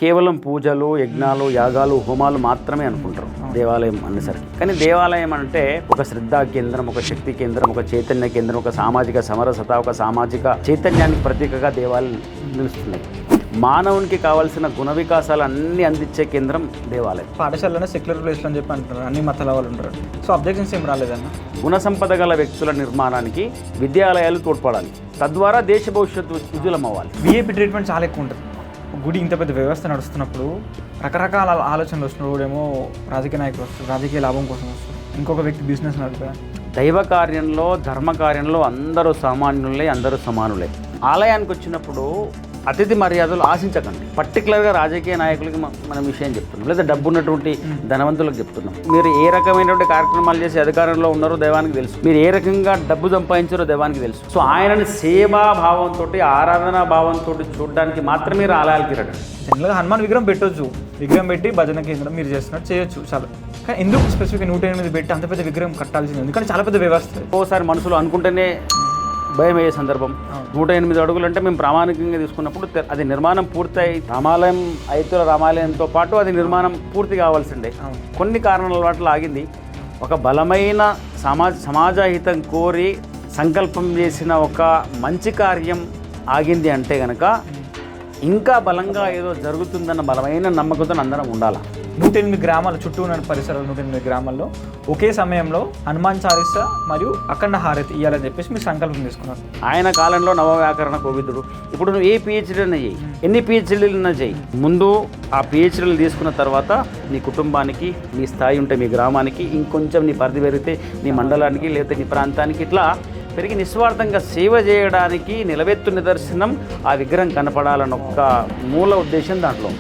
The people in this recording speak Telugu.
కేవలం పూజలు, యజ్ఞాలు, యాగాలు, హోమాలు మాత్రమే అనుకుంటారు దేవాలయం అనేసరికి. కానీ దేవాలయం అంటే ఒక శ్రద్ధా కేంద్రం, ఒక శక్తి కేంద్రం, ఒక చైతన్య కేంద్రం, ఒక సామాజిక సమరసత, ఒక సామాజిక చైతన్యానికి ప్రతీకగా దేవాలయం నిలుస్తున్నాయి. మానవునికి కావాల్సిన గుణ వికాసాలు అన్ని అందించే కేంద్రం దేవాలయం. పాఠశాలలో సెక్యులర్ ప్లేస్లో అని చెప్పి అంటున్నారు, అన్ని మతాల వాళ్ళు ఉంటారు. సో అబ్జెక్షన్స్ ఏం రాలేదన్న? గుణ సంపద గల వ్యక్తుల నిర్మాణానికి విద్యాలయాలు తోడ్పడాలి, తద్వారా దేశ భవిష్యత్తు ఉజ్వలం అవ్వాలి. విఐపి ట్రీట్మెంట్ చాలా ఎక్కువ ఉంటుంది. గుడి ఇంత పెద్ద వ్యవస్థ నడుస్తున్నప్పుడు రకరకాల ఆలోచనలు వస్తున్నప్పుడు ఏమో రాజకీయ నాయకులు వస్తారు, రాజకీయ లాభం కోసం వస్తారు, ఇంకొక వ్యక్తి బిజినెస్ నడుపుతారు. దైవ కార్యంలో, ధర్మ కార్యంలో అందరూ సామాన్యులే, అందరూ సమానులే. ఆలయానికి వచ్చినప్పుడు అతిథి మర్యాదలు ఆశించకండి. పర్టికులర్గా రాజకీయ నాయకులకి మనం విషయం చెప్తున్నాం, లేదా డబ్బు ఉన్నటువంటి ధనవంతులకు చెప్తున్నాం. మీరు ఏ రకమైనటువంటి కార్యక్రమాలు చేసి అధికారంలో ఉన్నారో దైవానికి తెలుసు, మీరు ఏ రకంగా డబ్బు సంపాదించారో దైవానికి తెలుసు. సో ఆయనని సేవా భావంతో, ఆరాధనా భావంతో చూడడానికి మాత్రమే మీరు ఆలయాలకి రండి. జనరల్గా హనుమాన్ విగ్రహం పెట్టొచ్చు, విగ్రహం పెట్టి భజన కేంద్రం మీరు చేస్తున్నట్టు చేయొచ్చు చాలా. కానీ ఎందుకు స్పెసిఫిక్గా 108 పెట్టి అంత పెద్ద విగ్రహం కట్టాల్సింది? ఎందుకంటే చాలా పెద్ద వ్యవస్థ. ఓసారి మనసులో అనుకుంటేనే భయం అయ్యే సందర్భం. 108 అడుగులు అంటే మేము ప్రామాణికంగా తీసుకున్నప్పుడు అది నిర్మాణం పూర్తయి రామాలయం అయితే రామాలయంతో పాటు అది నిర్మాణం పూర్తి కావాల్సిందే. కొన్ని కారణాల వాటిలో ఆగింది. ఒక బలమైన సమాజహితం కోరి సంకల్పం చేసిన ఒక మంచి కార్యం ఆగింది అంటే కనుక ఇంకా బలంగా ఏదో జరుగుతుందన్న బలమైన నమ్మకంతో అందరం ఉండాలి. 108 గ్రామాల చుట్టూ ఉన్న పరిసరాలు 108 గ్రామాల్లో ఒకే సమయంలో హనుమాన్ చాలీసా మరియు అఖండ హారతి ఇవ్వాలని చెప్పేసి మీరు సంకల్పం తీసుకున్నారు. ఆయన కాలంలో నవవ్యాకరణ కోవిదుడు. ఇప్పుడు నువ్వు ఏ పిహెచ్డీ అన్నా చేయి, ఎన్ని పిహెచ్డీలన్నా చేయి, ముందు ఆ పిహెచ్డీలు తీసుకున్న తర్వాత నీ కుటుంబానికి, నీ స్థాయి ఉంటే మీ గ్రామానికి, ఇంకొంచెం నీ పరిధి పెరిగితే నీ మండలానికి, లేకపోతే నీ ప్రాంతానికి, ఇట్లా పెరిగి నిస్వార్థంగా సేవ చేయడానికి నిలవెత్తు నిదర్శనం ఆ విగ్రహం కనపడాలన్న ఒక మూల ఉద్దేశం దాంట్లో.